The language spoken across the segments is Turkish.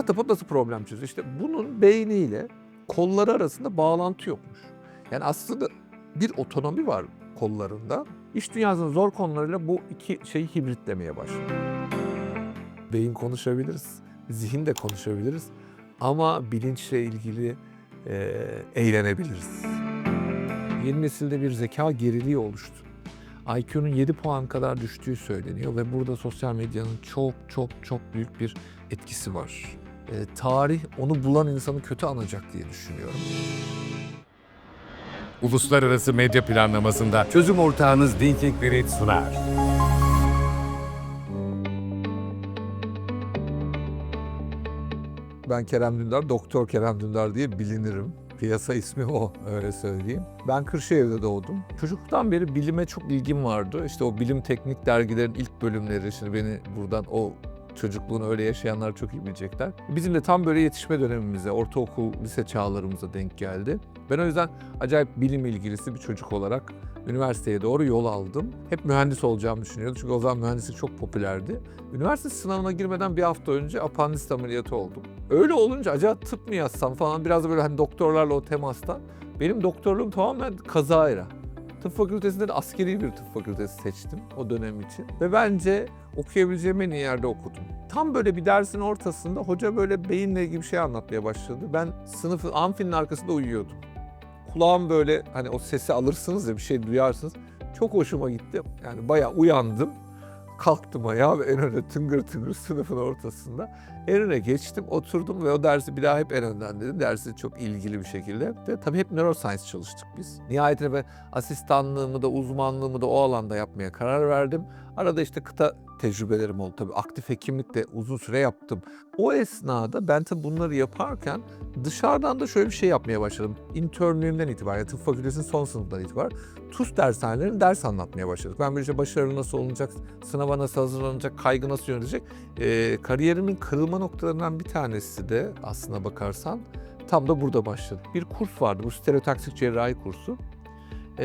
Ahtapot nasıl problem çözüyor? İşte bunun beyniyle kolları arasında bağlantı yokmuş. Yani aslında bir otonomi var kollarında. İş dünyasının zor konularıyla bu iki şeyi hibritlemeye başlıyor. Beyin konuşabiliriz, zihin de konuşabiliriz ama bilinçle ilgili eğlenebiliriz. Yeni nesilde bir zeka geriliği oluştu. IQ'nun 7 puan kadar düştüğü söyleniyor ve burada sosyal medyanın çok büyük bir etkisi var. Tarih onu bulan insanı kötü anacak diye düşünüyorum. Uluslararası Medya Planlaması'nda çözüm ortağınız Thinking Grid sunar. Ben Kerem Dündar, Doktor Kerem Dündar diye bilinirim. Piyasa ismi o, öyle söyleyeyim. Ben Kırşehir'de doğdum. Çocukluktan beri bilime çok ilgim vardı. İşte o bilim teknik dergilerin ilk bölümleri, şimdi beni buradan o çocukluğunu öyle yaşayanlar çok iyi bilecekler. Bizim de tam böyle yetişme dönemimize, ortaokul, lise çağlarımıza denk geldi. Ben o yüzden acayip bilim ilgilisi bir çocuk olarak üniversiteye doğru yol aldım. Hep mühendis olacağımı düşünüyordum çünkü o zaman mühendislik çok popülerdi. Üniversite sınavına girmeden bir hafta önce apandisit ameliyatı oldum. Öyle olunca acaba tıp mı yazsam falan, biraz da böyle hani doktorlarla o temastan. Benim doktorluğum tamamen kazayla. Tıp fakültesinde de askeri bir tıp fakültesi seçtim o dönem için. Ve bence okuyabileceğim en iyi yerde okudum. Tam böyle bir dersin ortasında hoca böyle beyinle ilgili bir şey anlatmaya başladı. Ben sınıfın amfinin arkasında uyuyordum. Kulağım böyle, hani o sesi alırsınız ya, bir şey duyarsınız. Çok hoşuma gitti. Yani bayağı uyandım. Kalktım ayağa ve en öne tıngır tıngır sınıfın ortasında. En öne geçtim, oturdum ve o dersi bir daha hep en önden dedim. Dersi çok ilgili bir şekilde. Ve tabii hep neuroscience çalıştık biz. Nihayetinde ben asistanlığımı da uzmanlığımı da o alanda yapmaya karar verdim. Arada işte kıta tecrübelerim oldu tabii. Aktif hekimlik de uzun süre yaptım. O esnada ben tabii bunları yaparken dışarıdan da şöyle bir şey yapmaya başladım. İnternlüğümden itibaren, tıp fakültesinin son sınıfından itibaren TUS dershanelerinin ders anlatmaya başladık. Ben böyle başarı nasıl olacak, sınava nasıl hazırlanacak, kaygı nasıl yönetecek. Kariyerimin kırılma noktalarından bir tanesi de aslına bakarsan tam da burada başladı. Bir kurs vardı, bu stereotaktik cerrahi kursu.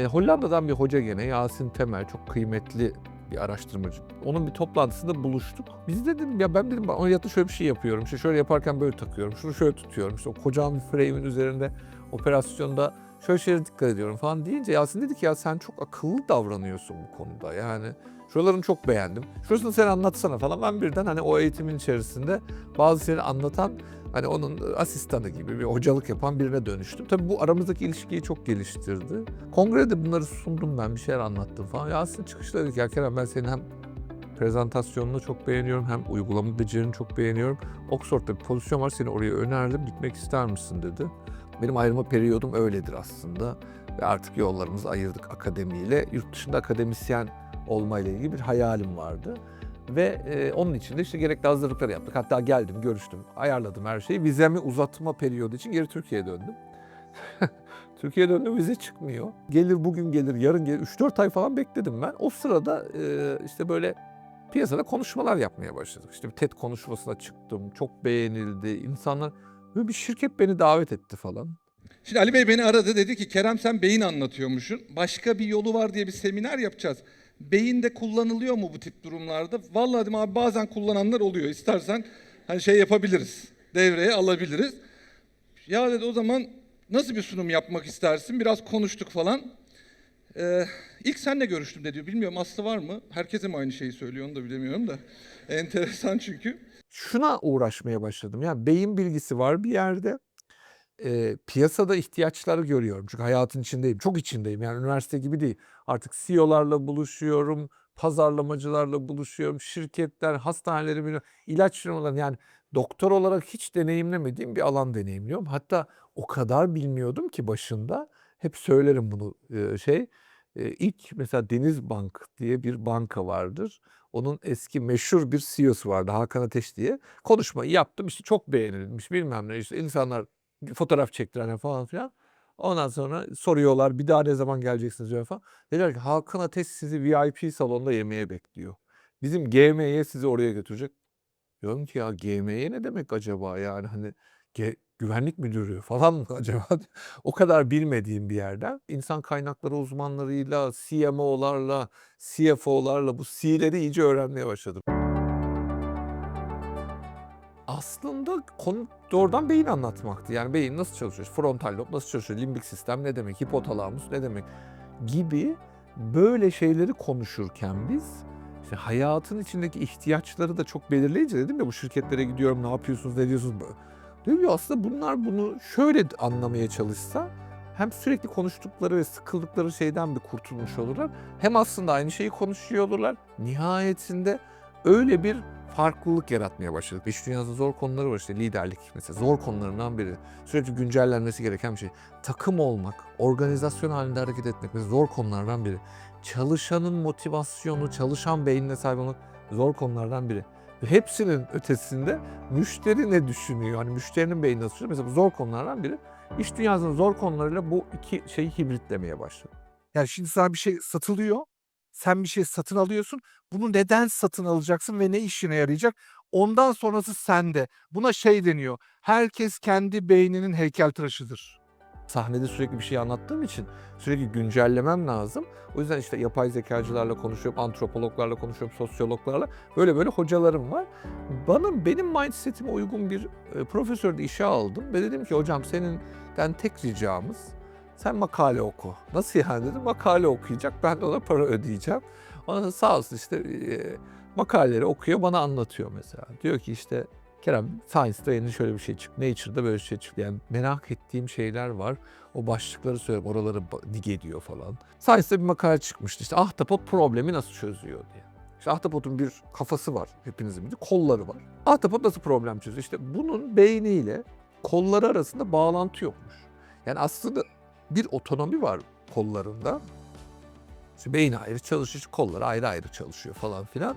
Hollanda'dan bir hoca gene, Yasin Temel, çok kıymetli bir araştırmacı. Onun bir toplantısında buluştuk. Biz dedim ya, ben dedim ameliyatta şöyle bir şey yapıyorum. İşte şöyle yaparken böyle takıyorum. Şunu şöyle tutuyorum. İşte o kocaman bir frame'in üzerinde operasyonda şöyle şeylere dikkat ediyorum falan deyince Yasin dedi ki ya sen çok akıllı davranıyorsun bu konuda. Yani şuralarını çok beğendim. Şurasını sen anlatsana falan. Ben birden hani o eğitimin içerisinde bazı şeyleri anlatan, hani onun asistanı gibi bir hocalık yapan birine dönüştüm. Tabii bu aramızdaki ilişkiyi çok geliştirdi. Kongrede bunları sundum, ben bir şeyler anlattım falan. Yasin çıkışta dedi ki ya Kerem, ben senin hem prezentasyonunu çok beğeniyorum hem uygulama becerini çok beğeniyorum. Oxford'da bir pozisyon var, seni oraya önerdim, gitmek ister misin dedi. Benim ayrılma periyodum öyledir aslında. Ve artık yollarımızı ayırdık akademiyle. Yurt dışında akademisyen olmayla ilgili bir hayalim vardı. Ve onun için de işte gerekli hazırlıkları yaptık. Hatta geldim, görüştüm, ayarladım her şeyi. Vizemi uzatma periyodu için geri Türkiye'ye döndüm. Türkiye'ye döndüm, vize çıkmıyor. Gelir bugün gelir, yarın gelir. 3-4 ay falan bekledim ben. O sırada işte böyle piyasada konuşmalar yapmaya başladık. İşte bir TED konuşmasına çıktım, çok beğenildi. İnsanlar, böyle bir şirket beni davet etti falan. Şimdi Ali Bey beni aradı, dedi ki Kerem sen beyin anlatıyormuşsun. Başka bir yolu var diye bir seminer yapacağız. Beyin de kullanılıyor mu bu tip durumlarda? Vallahi dedim abi, bazen kullananlar oluyor. İstersen hani şey yapabiliriz. Devreye alabiliriz. Ya dedi, o zaman nasıl bir sunum yapmak istersin? Biraz konuştuk falan. İlk seninle görüştüm dedi. Bilmiyorum Aslı var mı? Herkese mi aynı şeyi söylüyor onu da bilemiyorum da. Enteresan çünkü. Şuna uğraşmaya başladım. Yani beyin bilgisi var bir yerde. Piyasada ihtiyaçları görüyorum. Çünkü hayatın içindeyim. Çok içindeyim. Yani üniversite gibi değil. Artık CEO'larla buluşuyorum. Pazarlamacılarla buluşuyorum. Şirketler, hastaneleri, ilaç firmaları, yani doktor olarak hiç deneyimlemediğim bir alan deneyimliyorum. Hatta o kadar bilmiyordum ki başında. Hep söylerim bunu ilk mesela Denizbank diye bir banka vardır. Onun eski meşhur bir CEO'su vardı, Hakan Ateş diye. Konuşmayı yaptım, işte çok beğenilmiş bilmem ne, işte insanlar fotoğraf çektiren falan filan. Ondan sonra soruyorlar, bir daha ne zaman geleceksiniz diyor falan. Dediler ki Hakan Ateş sizi VIP salonda yemeğe bekliyor. Bizim GM'ye sizi oraya götürecek. Diyorum ki ya GM'ye ne demek acaba, yani hani güvenlik müdürü falan mı acaba? O kadar bilmediğim bir yerden insan kaynakları uzmanlarıyla, CMO'larla, CFO'larla bu C'leri iyice öğrenmeye başladım. aslında konu doğrudan beyin anlatmaktı. Yani beyin nasıl çalışıyor, frontal lob nasıl çalışıyor, limbik sistem ne demek, hipotalamus ne demek gibi böyle şeyleri konuşurken biz işte hayatın içindeki ihtiyaçları da çok belirleyici dedim ya, bu şirketlere gidiyorum ne yapıyorsunuz ne diyorsunuz. Dedim ya aslında bunlar bunu şöyle anlamaya çalışsa hem sürekli konuştukları ve sıkıldıkları şeyden bir kurtulmuş olurlar. Hem aslında aynı şeyi konuşuyor olurlar. Nihayetinde öyle bir farklılık yaratmaya başladık. İş dünyasında zor konuları var işte liderlik mesela zor konularından biri. Sürekli güncellenmesi gereken bir şey. Takım olmak, organizasyon halinde hareket etmek mesela zor konulardan biri. Çalışanın motivasyonu, çalışan beynine sahip olmak zor konulardan biri. Ve hepsinin ötesinde müşteri ne düşünüyor? Hani müşterinin beyni nasıl düşünüyor? Mesela bu zor konulardan biri. İş dünyasının zor konularıyla bu iki şeyi hibritlemeye başladı. Yani şimdi sana bir şey satılıyor. Sen bir şey satın alıyorsun. Bunu neden satın alacaksın ve ne işine yarayacak? Ondan sonrası sende. Buna şey deniyor. Herkes kendi beyninin heykeltıraşıdır. Sahnede sürekli bir şey anlattığım için sürekli güncellemem lazım. O yüzden işte yapay zekacılarla konuşuyorum, antropologlarla konuşuyorum, sosyologlarla. Böyle hocalarım var. Benim mindsetime uygun bir profesör de işe aldım. Ve dedim ki hocam seninden tek ricamız sen makale oku. Nasıl yani dedim, makale okuyacak, ben de ona para ödeyeceğim. Ona da sağ olsun işte makaleleri okuyor, bana anlatıyor mesela. Diyor ki işte Kerem, Science'da yeni şöyle bir şey çıktı, Nature'da böyle bir şey çıktı. Yani merak ettiğim şeyler var. O başlıkları söylüyorum, oraları dig ediyor falan. Science'da bir makale çıkmıştı işte ahtapot problemi nasıl çözüyor diye. İşte ahtapotun bir kafası var, hepinizin bildiği, kolları var. Ahtapot nasıl problem çözüyor? İşte bunun beyniyle kolları arasında bağlantı yokmuş. Yani aslında bir otonomi var kollarında. İşte beyin ayrı çalışıyor, kolları ayrı ayrı çalışıyor falan filan.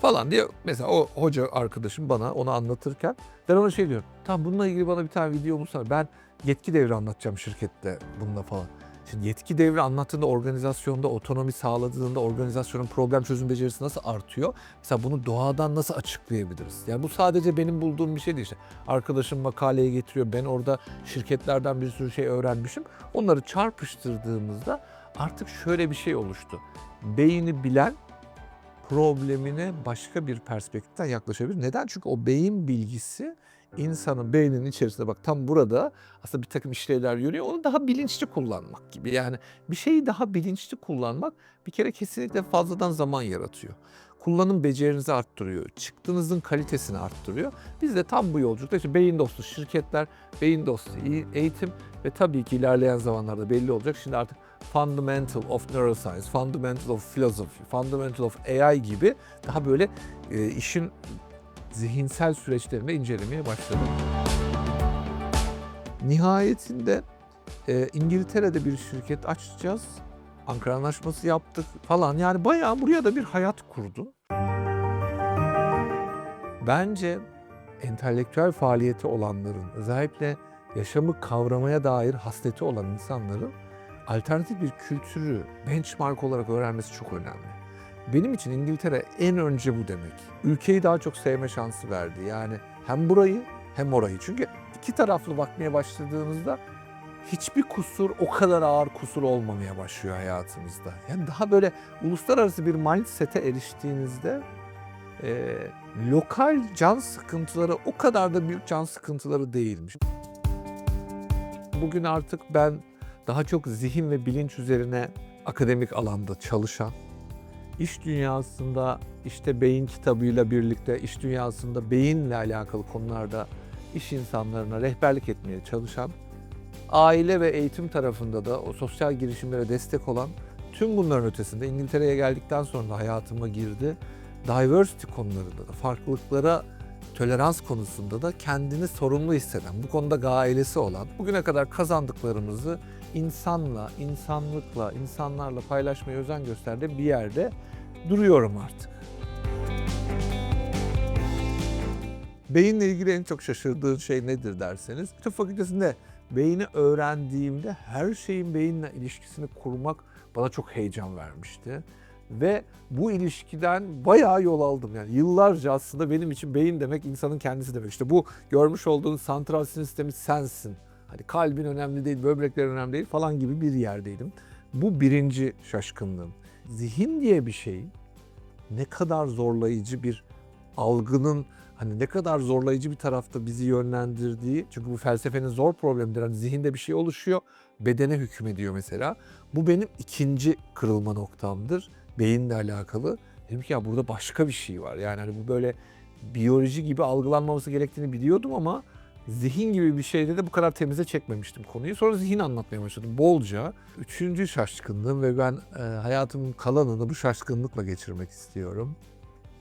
Falan diye mesela o hoca arkadaşım bana onu anlatırken ben ona şey diyorum. Tamam bununla ilgili bana bir tane video bulsana. Ben yetki devri anlatacağım şirkette bununla falan. Şimdi yetki devri anlattığında organizasyonda otonomi sağladığında organizasyonun problem çözüm becerisi nasıl artıyor? Mesela bunu doğadan nasıl açıklayabiliriz? Yani bu sadece benim bulduğum bir şey değil işte. Arkadaşım makaleye getiriyor. Ben orada şirketlerden bir sürü şey öğrenmişim. Onları çarpıştırdığımızda artık şöyle bir şey oluştu. Beyni bilen problemine başka bir perspektiften yaklaşabilir. Neden? Çünkü o beyin bilgisi insanın beyninin içerisinde bak tam burada aslında bir takım işlevler yürüyor. Onu daha bilinçli kullanmak gibi. Yani bir şeyi daha bilinçli kullanmak bir kere kesinlikle fazladan zaman yaratıyor. Kullanım becerinizi arttırıyor. Çıktığınızın kalitesini arttırıyor. Biz de tam bu yolculukta işte beyin dostu şirketler, beyin dostu eğitim ve tabii ki ilerleyen zamanlarda belli olacak. Şimdi artık Fundamental of Neuroscience, Fundamental of Philosophy, Fundamental of AI gibi daha böyle işin zihinsel süreçlerini incelemeye başladım. Nihayetinde İngiltere'de bir şirket açacağız. Ankara Anlaşması yaptık falan. Yani bayağı buraya da bir hayat kurdum. Bence entelektüel faaliyeti olanların, özellikle yaşamı kavramaya dair hasreti olan insanların alternatif bir kültürü benchmark olarak öğrenmesi çok önemli. Benim için İngiltere en önce bu demek. Ülkeyi daha çok sevme şansı verdi. Yani hem burayı hem orayı. Çünkü iki taraflı bakmaya başladığınızda hiçbir kusur o kadar ağır kusur olmamaya başlıyor hayatımızda. Yani daha böyle uluslararası bir mindset'e eriştiğinizde lokal can sıkıntıları o kadar da büyük can sıkıntıları değilmiş. Bugün artık ben daha çok zihin ve bilinç üzerine akademik alanda çalışan, iş dünyasında işte beyin kitabıyla birlikte iş dünyasında beyinle alakalı konularda iş insanlarına rehberlik etmeye çalışan, aile ve eğitim tarafında da o sosyal girişimlere destek olan, tüm bunların ötesinde İngiltere'ye geldikten sonra da hayatıma girdi. Diversity konularında da, farklılıklara tolerans konusunda da kendini sorumlu hisseden, bu konuda gailesi olan, bugüne kadar kazandıklarımızı insanla, insanlıkla, insanlarla paylaşmaya özen gösterdiğim bir yerde duruyorum artık. Beyinle ilgili en çok şaşırdığın şey nedir derseniz, tıp fakültesinde beyni öğrendiğimde her şeyin beyinle ilişkisini kurmak bana çok heyecan vermişti. Ve bu ilişkiden bayağı yol aldım. Yani yıllarca aslında benim için beyin demek insanın kendisi demek. İşte bu görmüş olduğunuz santral sinir sistemi sensin. Hani kalbin önemli değil, böbreklerin önemli değil falan gibi bir yerdeydim. Bu birinci şaşkınlığım. Zihin diye bir şey ne kadar zorlayıcı bir algının hani ne kadar zorlayıcı bir tarafta bizi yönlendirdiği, çünkü bu felsefenin zor problemidir. Hani zihinde bir şey oluşuyor, bedene hükmediyor mesela. Bu benim ikinci kırılma noktamdır beyinle alakalı. Dedim ki ya burada başka bir şey var. Yani hani bu böyle biyoloji gibi algılanmaması gerektiğini biliyordum ama zihin gibi bir şeyde de bu kadar temize çekmemiştim konuyu. Sonra zihin anlatmaya başladım bolca. Üçüncü şaşkınlığım ve ben hayatımın kalanını bu şaşkınlıkla geçirmek istiyorum.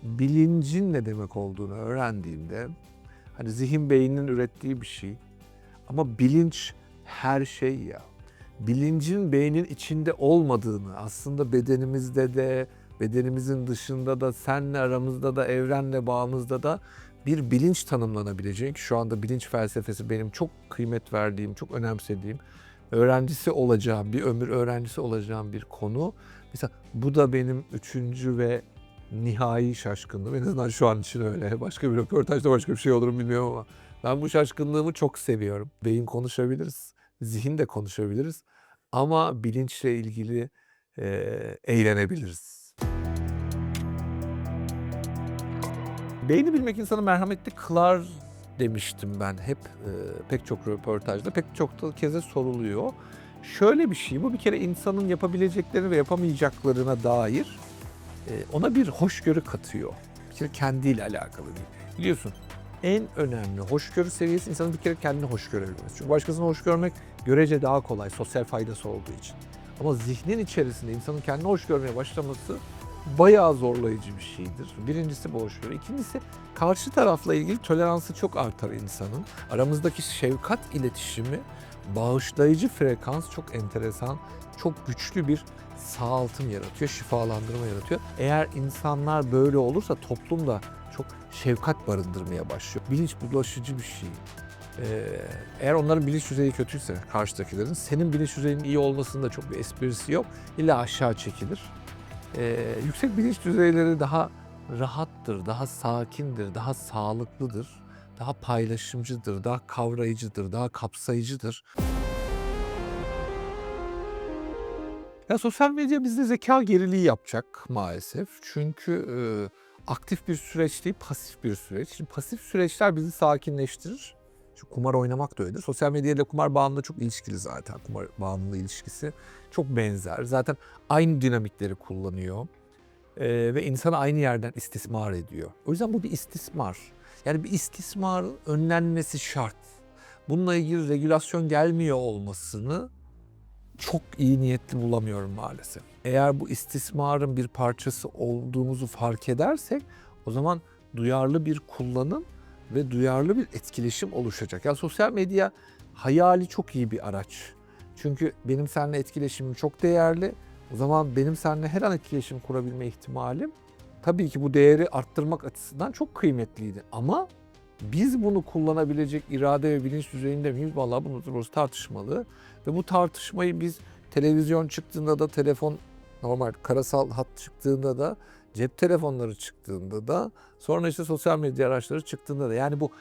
Bilincin ne demek olduğunu öğrendiğimde, hani zihin beyninin ürettiği bir şey ama bilinç her şey ya. Bilincin beynin içinde olmadığını, aslında bedenimizde de, bedenimizin dışında da, senle aramızda da, evrenle bağımızda da bir bilinç tanımlanabileceği, ki şu anda bilinç felsefesi benim çok kıymet verdiğim, çok önemsediğim, öğrencisi olacağım, bir ömür öğrencisi olacağım bir konu. Mesela bu da benim üçüncü ve nihai şaşkınlığım. En azından şu an için öyle. Başka bir röportajda başka bir şey olur mu bilmiyorum ama ben bu şaşkınlığımı çok seviyorum. Beyin konuşabiliriz, zihin de konuşabiliriz ama bilinçle ilgili eğlenebiliriz. Beyni bilmek insanı merhametli kılar demiştim ben hep pek çok röportajda, pek çok da kez soruluyor. Şöyle bir şey, bu bir kere insanın yapabileceklerini ve yapamayacaklarına dair ona bir hoşgörü katıyor. Bir kere kendiyle alakalı değil. Biliyorsun en önemli hoşgörü seviyesi insanın bir kere kendini hoş görebilmesi. Çünkü başkasını hoş görmek görece daha kolay sosyal faydası olduğu için. Ama zihnin içerisinde insanın kendini hoş görmeye başlaması bayağı zorlayıcı bir şeydir. Birincisi bu hoşgörü. İkincisi karşı tarafla ilgili toleransı çok artar insanın. Aramızdaki şefkat iletişimi, bağışlayıcı frekans çok enteresan, çok güçlü bir sağaltım yaratıyor, şifalandırma yaratıyor. Eğer insanlar böyle olursa toplum da çok şefkat barındırmaya başlıyor. Bilinç bulaşıcı bir şey. Eğer onların bilinç düzeyi kötüyse karşıdakilerin, senin bilinç düzeyinin iyi olmasında çok bir esprisi yok. İlla aşağı çekilir. Yüksek bilinç düzeyleri daha rahattır, daha sakindir, daha sağlıklıdır, daha paylaşımcıdır, daha kavrayıcıdır, daha kapsayıcıdır. Ya sosyal medya bizde zeka geriliği yapacak maalesef. Çünkü aktif bir süreç değil, pasif bir süreç. Şimdi pasif süreçler bizi sakinleştirir. Şu kumar oynamak da öyledir. Sosyal medya ile kumar bağımlılığı çok ilişkili zaten. Kumar bağımlılığı ilişkisi çok benzer. Zaten aynı dinamikleri kullanıyor. Ve insanı aynı yerden istismar ediyor. O yüzden bu bir istismar. Yani bir istismarın önlenmesi şart. Bununla ilgili regülasyon gelmiyor olmasını çok iyi niyetli bulamıyorum maalesef. Eğer bu istismarın bir parçası olduğumuzu fark edersek o zaman duyarlı bir kullanım ve duyarlı bir etkileşim oluşacak. Yani sosyal medya hayali çok iyi bir araç. Çünkü benim seninle etkileşimim çok değerli. O zaman benim seninle her an etkileşim kurabilme ihtimalim tabii ki bu değeri arttırmak açısından çok kıymetliydi. Ama biz bunu kullanabilecek irade ve bilinç düzeyinde miyiz? Vallahi burası tartışmalı. Ve bu tartışmayı biz televizyon çıktığında da, telefon normal karasal hat çıktığında da, cep telefonları çıktığında da, sonra işte sosyal medya araçları çıktığında da, yani bu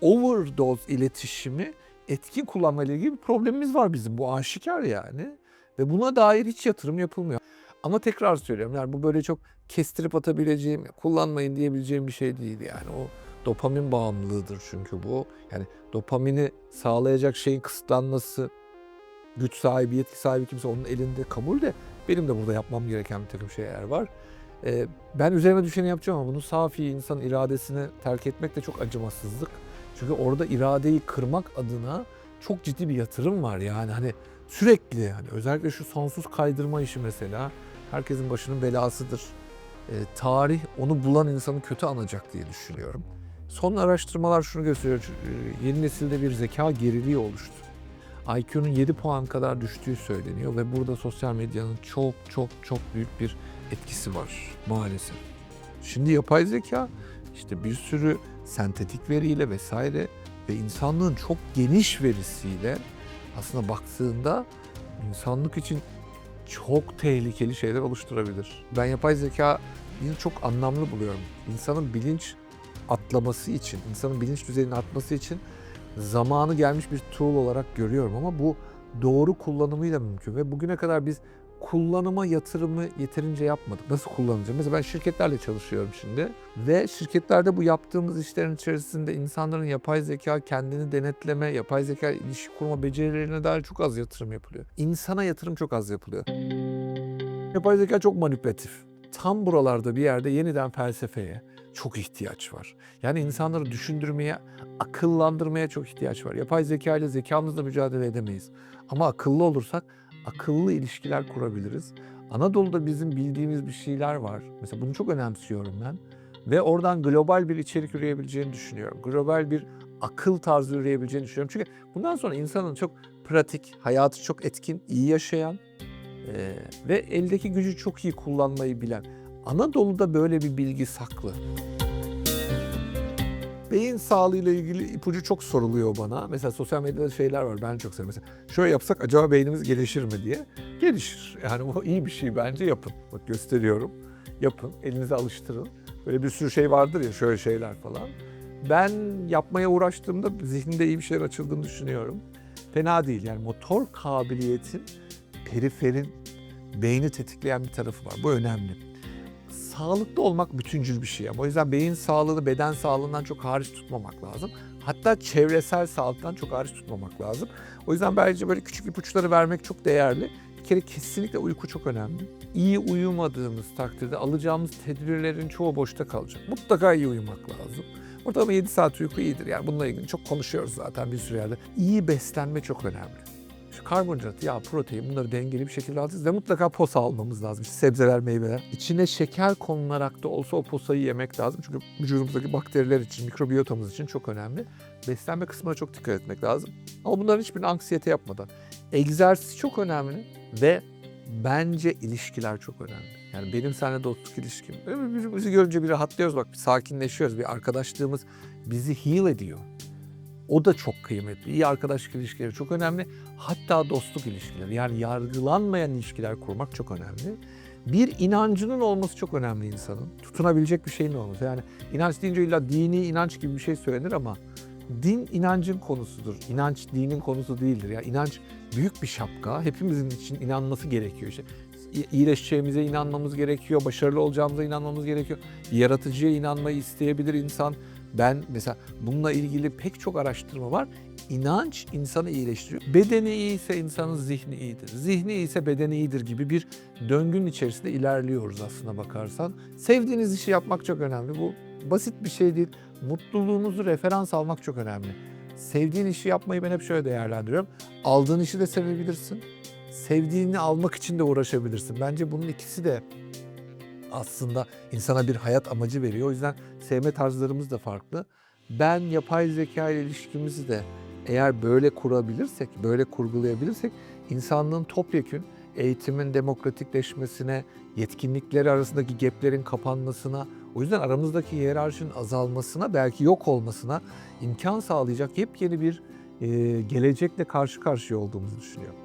overdose iletişimi etkin kullanmayla ilgili bir problemimiz var bizim. Bu aşikar yani. Ve buna dair hiç yatırım yapılmıyor. Ama tekrar söylüyorum, yani bu böyle çok kestirip atabileceğim, kullanmayın diyebileceğim bir şey değil yani. O dopamin bağımlılığıdır çünkü bu. Yani dopamini sağlayacak şeyin kısıtlanması, güç sahibi, yetki sahibi kimse onun elinde, kabul de benim de burada yapmam gereken bir takım şeyler var. Ben üzerime düşeni yapacağım ama bunu safi insan iradesini terk etmek de çok acımasızlık. Çünkü orada iradeyi kırmak adına çok ciddi bir yatırım var yani hani sürekli, hani özellikle şu sonsuz kaydırma işi mesela herkesin başının belasıdır. Tarih onu bulan insanı kötü anacak diye düşünüyorum. Son araştırmalar şunu gösteriyor, yeni nesilde bir zeka geriliği oluştu. IQ'nun 7 puan kadar düştüğü söyleniyor ve burada sosyal medyanın çok büyük bir etkisi var maalesef. Şimdi yapay zeka işte bir sürü sentetik veriyle vesaire ve insanlığın çok geniş verisiyle aslında baktığında insanlık için çok tehlikeli şeyler oluşturabilir. Ben yapay zekayı çok anlamlı buluyorum. İnsanın bilinç atlaması için, insanın bilinç düzeyinin artması için zamanı gelmiş bir tool olarak görüyorum ama bu doğru kullanımıyla mümkün ve bugüne kadar biz kullanıma yatırımı yeterince yapmadık. Nasıl kullanacağım? Mesela ben şirketlerle çalışıyorum şimdi ve şirketlerde bu yaptığımız işlerin içerisinde insanların yapay zeka, kendini denetleme, yapay zeka ilişki kurma becerilerine dair çok az yatırım yapılıyor. İnsana yatırım çok az yapılıyor. Yapay zeka çok manipülatif. Tam buralarda bir yerde yeniden felsefeye çok ihtiyaç var. Yani insanları düşündürmeye, akıllandırmaya çok ihtiyaç var. Yapay zeka ile zekamızla mücadele edemeyiz. Ama akıllı olursak akıllı ilişkiler kurabiliriz. Anadolu'da bizim bildiğimiz bir şeyler var. Mesela bunu çok önemsiyorum ben. Ve oradan global bir içerik üreyebileceğini düşünüyorum. Global bir akıl tarzı üreyebileceğini düşünüyorum. Çünkü bundan sonra insanın çok pratik, hayatı çok etkin, iyi yaşayan ve eldeki gücü çok iyi kullanmayı bilen. Anadolu'da böyle bir bilgi saklı. Beyin sağlığıyla ilgili ipucu çok soruluyor bana. Mesela sosyal medyada şeyler var, ben çok seviyorum. Mesela şöyle yapsak acaba beynimiz gelişir mi diye. Gelişir. Yani bu iyi bir şey bence, yapın. Bak gösteriyorum. Yapın, elinize alıştırın. Böyle bir sürü şey vardır ya, şöyle şeyler falan. Ben yapmaya uğraştığımda zihninde iyi bir şeyler açıldığını düşünüyorum. Fena değil yani, motor kabiliyetin periferin beyni tetikleyen bir tarafı var. Bu önemli. Sağlıklı olmak bütüncül bir şey ama o yüzden beyin sağlığını beden sağlığından çok hariç tutmamak lazım. Hatta çevresel sağlıktan çok hariç tutmamak lazım. O yüzden bence böyle küçük ipuçları vermek çok değerli. Bir kere kesinlikle uyku çok önemli. İyi uyumadığımız takdirde alacağımız tedbirlerin çoğu boşta kalacak. Mutlaka iyi uyumak lazım. Ortalama 7 saat uyku iyidir. Yani bununla ilgili çok konuşuyoruz zaten bir sürü yerde. İyi beslenme çok önemli. Şu karbonhidrat, yağ, protein, bunları dengeli bir şekilde alacağız ve mutlaka posa almamız lazım. İşte sebzeler, meyveler. İçine şeker konularak da olsa o posayı yemek lazım. Çünkü vücudumuzdaki bakteriler için, mikrobiyotamız için çok önemli. Beslenme kısmına çok dikkat etmek lazım. Ama bunların hiçbirini anksiyete yapmadan. Egzersiz çok önemli ve bence ilişkiler çok önemli. Yani benim seninle dostluk ilişkim. Birbirimizi görünce bir rahatlıyoruz, bak bir sakinleşiyoruz. Bir arkadaşlığımız bizi heal ediyor. O da çok kıymetli. İyi arkadaşlık ilişkileri çok önemli. Hatta dostluk ilişkileri, yani yargılanmayan ilişkiler kurmak çok önemli. Bir inancının olması çok önemli insanın. Tutunabilecek bir şeyin olması. Yani inanç deyince illa dini inanç gibi bir şey söylenir ama din inancın konusudur. İnanç dinin konusu değildir. Yani inanç büyük bir şapka. Hepimizin için inanması gerekiyor. İşte iyileşeceğimize inanmamız gerekiyor. Başarılı olacağımıza inanmamız gerekiyor. Bir yaratıcıya inanmayı isteyebilir insan. Ben mesela bununla ilgili pek çok araştırma var. İnanç insanı iyileştiriyor. Bedeni iyiyse insanın zihni iyidir. Zihni iyiyse bedeni iyidir gibi bir döngünün içerisinde ilerliyoruz aslına bakarsan. Sevdiğiniz işi yapmak çok önemli. Bu basit bir şey değil. Mutluluğunuzu referans almak çok önemli. Sevdiğin işi yapmayı ben hep şöyle değerlendiriyorum. Aldığın işi de sevebilirsin. Sevdiğini almak için de uğraşabilirsin. Bence bunun ikisi de aslında insana bir hayat amacı veriyor. O yüzden sevme tarzlarımız da farklı. Ben yapay zeka ile ilişkimizi de eğer böyle kurabilirsek, böyle kurgulayabilirsek insanlığın topyekün eğitimin demokratikleşmesine, yetkinlikleri arasındaki gaplerin kapanmasına, o yüzden aramızdaki hiyerarşinin azalmasına, belki yok olmasına imkan sağlayacak yepyeni bir gelecekle karşı karşıya olduğumuzu düşünüyorum.